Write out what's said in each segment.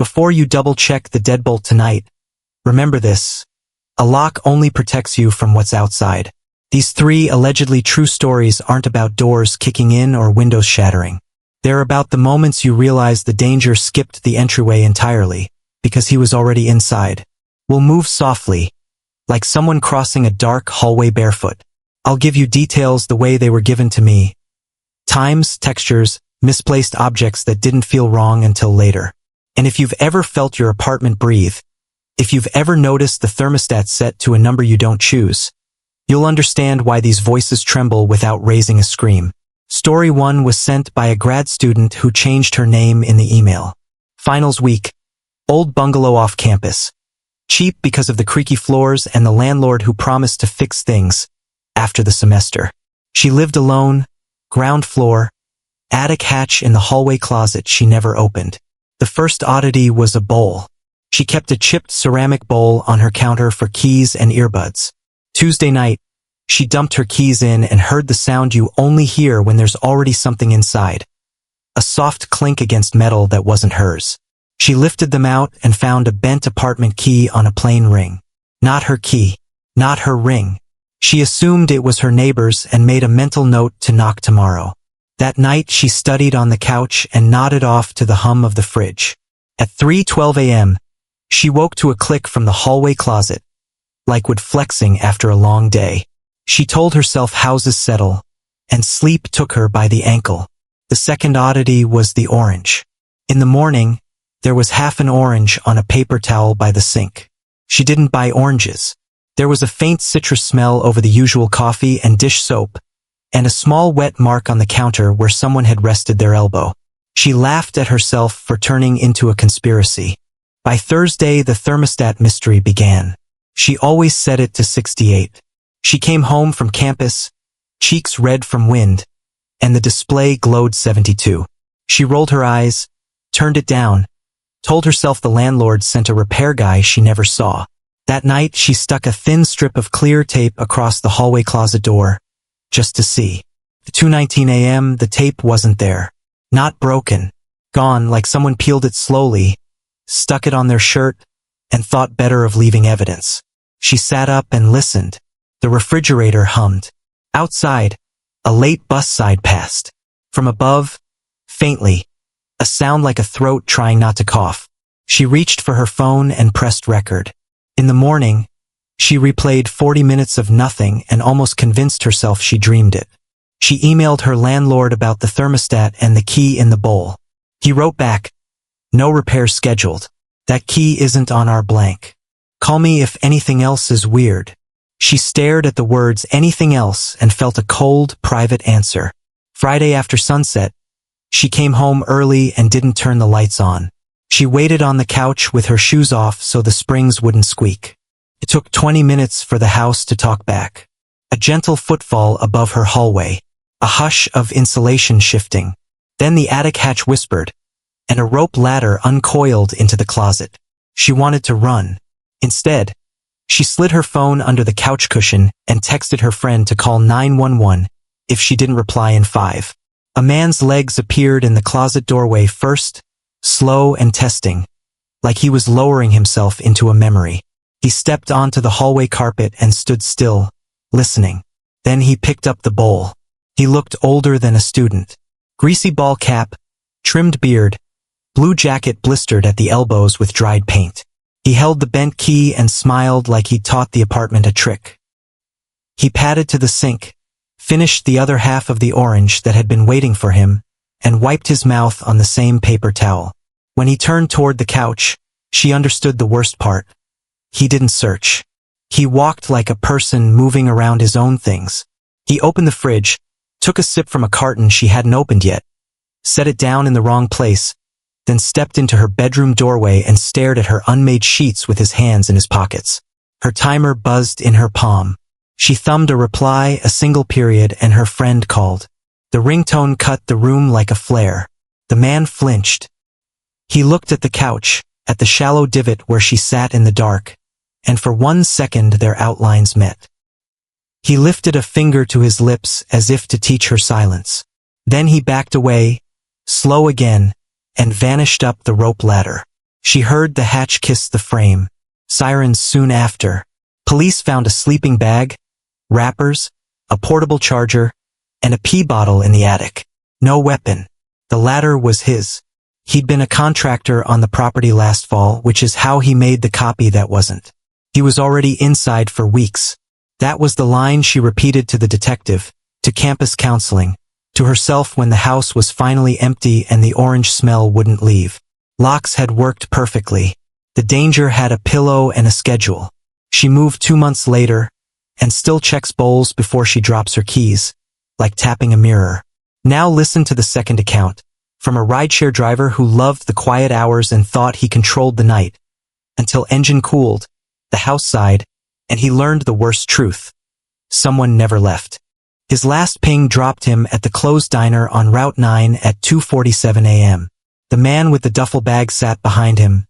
Before you double-check the deadbolt tonight, remember this: a lock only protects you from what's outside. These 3 allegedly true stories aren't about doors kicking in or windows shattering. They're about the moments you realize the danger skipped the entryway entirely, because he was already inside. We'll move softly, like someone crossing a dark hallway barefoot. I'll give you details the way they were given to me. Times, textures, misplaced objects that didn't feel wrong until later. And if you've ever felt your apartment breathe, if you've ever noticed the thermostat set to a number you don't choose, you'll understand why these voices tremble without raising a scream. Story 1 was sent by a grad student who changed her name in the email. Finals week. Old bungalow off campus. Cheap because of the creaky floors and the landlord who promised to fix things after the semester. She lived alone, ground floor, attic hatch in the hallway closet she never opened. The first oddity was a bowl. She kept a chipped ceramic bowl on her counter for keys and earbuds. Tuesday night, she dumped her keys in and heard the sound you only hear when there's already something inside. A soft clink against metal that wasn't hers. She lifted them out and found a bent apartment key on a plain ring. Not her key. Not her ring. She assumed it was her neighbor's and made a mental note to knock tomorrow. That night she studied on the couch and nodded off to the hum of the fridge. At 3:12 a.m., she woke to a click from the hallway closet, like wood flexing after a long day. She told herself houses settle, and sleep took her by the ankle. The second oddity was the orange. In the morning, there was half an orange on a paper towel by the sink. She didn't buy oranges. There was a faint citrus smell over the usual coffee and dish soap, and a small wet mark on the counter where someone had rested their elbow. She laughed at herself for turning into a conspiracy. By Thursday, the thermostat mystery began. She always set it to 68. She came home from campus, cheeks red from wind, and the display glowed 72. She rolled her eyes, turned it down, told herself the landlord sent a repair guy she never saw. That night, she stuck a thin strip of clear tape across the hallway closet door, just to see. At 2:19 a.m., the tape wasn't there. Not broken. Gone, like someone peeled it slowly, stuck it on their shirt, and thought better of leaving evidence. She sat up and listened. The refrigerator hummed. Outside, a late bus side passed. From above, faintly, a sound like a throat trying not to cough. She reached for her phone and pressed record. In the morning, she replayed 40 minutes of nothing and almost convinced herself she dreamed it. She emailed her landlord about the thermostat and the key in the bowl. He wrote back, "No repair scheduled. That key isn't on our blank. Call me if anything else is weird." She stared at the words "anything else" and felt a cold, private answer. Friday after sunset, she came home early and didn't turn the lights on. She waited on the couch with her shoes off so the springs wouldn't squeak. It took 20 minutes for the house to talk back. A gentle footfall above her hallway. A hush of insulation shifting. Then the attic hatch whispered, and a rope ladder uncoiled into the closet. She wanted to run. Instead, she slid her phone under the couch cushion and texted her friend to call 911 if she didn't reply in 5. A man's legs appeared in the closet doorway first, slow and testing, like he was lowering himself into a memory. He stepped onto the hallway carpet and stood still, listening. Then he picked up the bowl. He looked older than a student. Greasy ball cap, trimmed beard, blue jacket blistered at the elbows with dried paint. He held the bent key and smiled like he'd taught the apartment a trick. He padded to the sink, finished the other half of the orange that had been waiting for him, and wiped his mouth on the same paper towel. When he turned toward the couch, she understood the worst part. He didn't search. He walked like a person moving around his own things. He opened the fridge, took a sip from a carton she hadn't opened yet, set it down in the wrong place, then stepped into her bedroom doorway and stared at her unmade sheets with his hands in his pockets. Her timer buzzed in her palm. She thumbed a reply, a single period, and her friend called. The ringtone cut the room like a flare. The man flinched. He looked at the couch, at the shallow divot where she sat in the dark, and for 1 second their outlines met. He lifted a finger to his lips as if to teach her silence. Then he backed away, slow again, and vanished up the rope ladder. She heard the hatch kiss the frame. Sirens soon after. Police found a sleeping bag, wrappers, a portable charger, and a pee bottle in the attic. No weapon. The latter was his. He'd been a contractor on the property last fall, which is how he made the copy that wasn't. He was already inside for weeks. That was the line she repeated to the detective, to campus counseling, to herself when the house was finally empty and the orange smell wouldn't leave. Locks had worked perfectly. The danger had a pillow and a schedule. She moved 2 months later, and still checks bowls before she drops her keys, like tapping a mirror. Now listen to the second account, from a rideshare driver who loved the quiet hours and thought he controlled the night, until engine cooled, the house sighed, and he learned the worst truth. Someone never left. His last ping dropped him at the closed diner on Route 9 at 2:47 a.m. The man with the duffel bag sat behind him,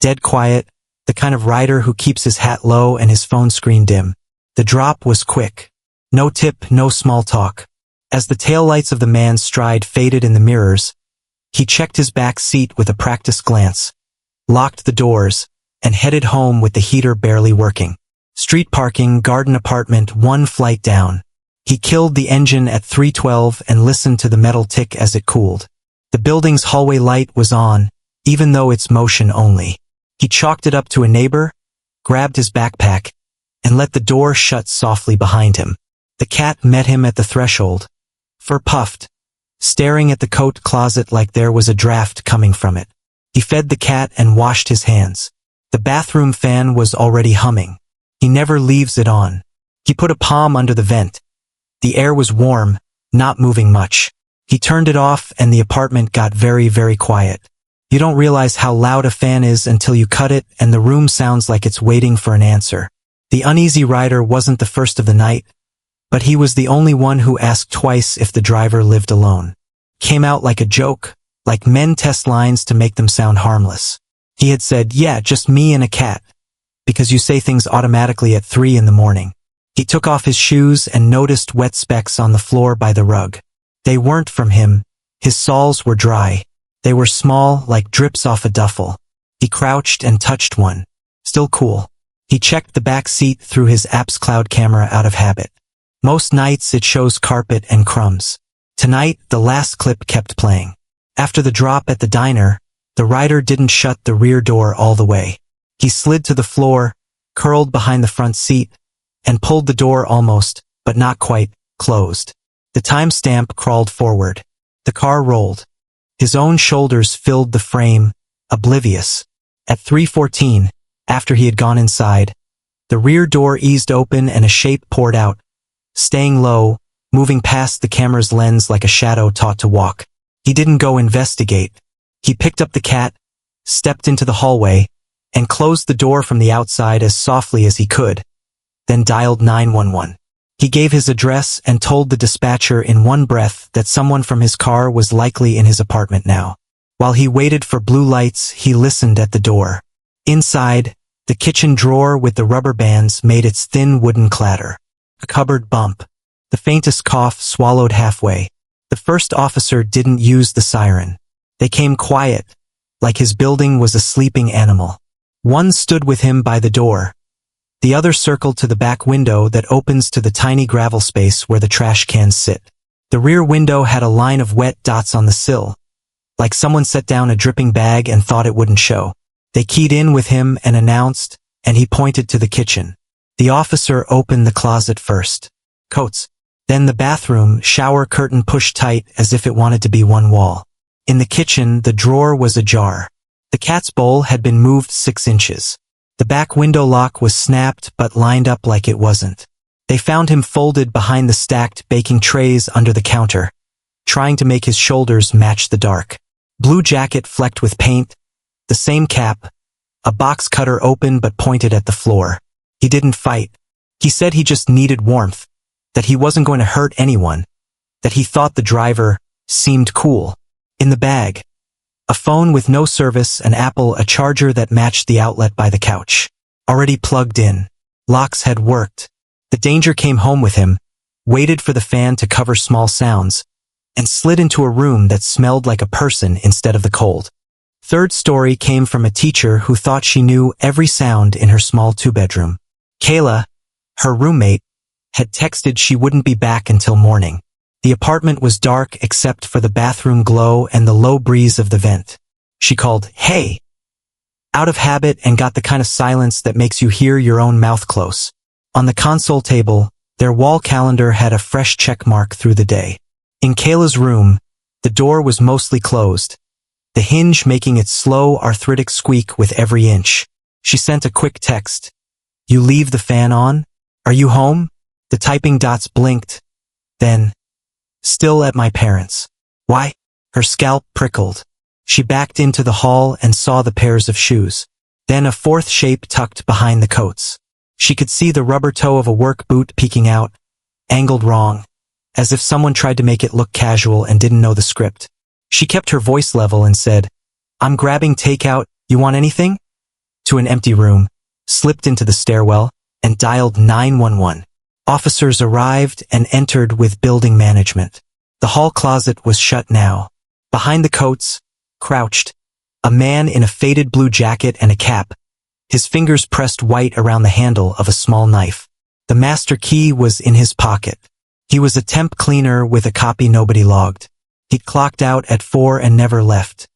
dead quiet, the kind of rider who keeps his hat low and his phone screen dim. The drop was quick. No tip, no small talk. As the taillights of the man's stride faded in the mirrors, he checked his back seat with a practiced glance, locked the doors, and headed home with the heater barely working. Street parking, garden apartment, 1 flight down. He killed the engine at 3:12 and listened to the metal tick as it cooled. The building's hallway light was on, even though it's motion only. He chalked it up to a neighbor, grabbed his backpack, and let the door shut softly behind him. The cat met him at the threshold, fur puffed, staring at the coat closet like there was a draft coming from it. He fed the cat and washed his hands. The bathroom fan was already humming. He never leaves it on. He put a palm under the vent. The air was warm, not moving much. He turned it off and the apartment got very, very quiet. You don't realize how loud a fan is until you cut it and the room sounds like it's waiting for an answer. The uneasy rider wasn't the first of the night, but he was the only one who asked twice if the driver lived alone. Came out like a joke, like men test lines to make them sound harmless. He had said, "Yeah, just me and a cat," because you say things automatically at 3 in the morning. He took off his shoes and noticed wet specks on the floor by the rug. They weren't from him. His soles were dry. They were small, like drips off a duffel. He crouched and touched one. Still cool. He checked the back seat through his app's cloud camera out of habit. Most nights it shows carpet and crumbs. Tonight, the last clip kept playing. After the drop at the diner, the rider didn't shut the rear door all the way. He slid to the floor, curled behind the front seat, and pulled the door almost, but not quite, closed. The timestamp crawled forward. The car rolled. His own shoulders filled the frame, oblivious. At 3:14, after he had gone inside, the rear door eased open and a shape poured out, staying low, moving past the camera's lens like a shadow taught to walk. He didn't go investigate. He picked up the cat, stepped into the hallway, and closed the door from the outside as softly as he could, then dialed 911. He gave his address and told the dispatcher in one breath that someone from his car was likely in his apartment now. While he waited for blue lights, he listened at the door. Inside, the kitchen drawer with the rubber bands made its thin wooden clatter. A cupboard bump. The faintest cough swallowed halfway. The first officer didn't use the siren. They came quiet, like his building was a sleeping animal. One stood with him by the door. The other circled to the back window that opens to the tiny gravel space where the trash cans sit. The rear window had a line of wet dots on the sill, like someone set down a dripping bag and thought it wouldn't show. They keyed in with him and announced, and he pointed to the kitchen. The officer opened the closet first. Coats. Then the bathroom, shower curtain pushed tight as if it wanted to be one wall. In the kitchen, the drawer was ajar. The cat's bowl had been moved 6 inches. The back window lock was snapped but lined up like it wasn't. They found him folded behind the stacked baking trays under the counter, trying to make his shoulders match the dark. Blue jacket flecked with paint, the same cap, a box cutter open but pointed at the floor. He didn't fight. He said he just needed warmth, that he wasn't going to hurt anyone, that he thought the driver seemed cool. In the bag, a phone with no service, an Apple, a charger that matched the outlet by the couch. Already plugged in. Locks had worked. The danger came home with him, waited for the fan to cover small sounds, and slid into a room that smelled like a person instead of the cold. Third story came from a teacher who thought she knew every sound in her small two-bedroom. Kayla, her roommate, had texted she wouldn't be back until morning. The apartment was dark except for the bathroom glow and the low breeze of the vent. She called, "Hey!" out of habit and got the kind of silence that makes you hear your own mouth close. On the console table, their wall calendar had a fresh check mark through the day. In Kayla's room, the door was mostly closed, the hinge making its slow, arthritic squeak with every inch. She sent a quick text. "You leave the fan on? Are you home?" The typing dots blinked. Then, "Still at my parents'." "Why?" Her scalp prickled. She backed into the hall and saw the pairs of shoes. Then a fourth shape tucked behind the coats. She could see the rubber toe of a work boot peeking out, angled wrong, as if someone tried to make it look casual and didn't know the script. She kept her voice level and said, "I'm grabbing takeout, you want anything?" To an empty room, slipped into the stairwell, and dialed 911. Officers arrived and entered with building management. The hall closet was shut now. Behind the coats, crouched, a man in a faded blue jacket and a cap, his fingers pressed white around the handle of a small knife. The master key was in his pocket. He was a temp cleaner with a copy nobody logged. He'd clocked out at 4 and never left.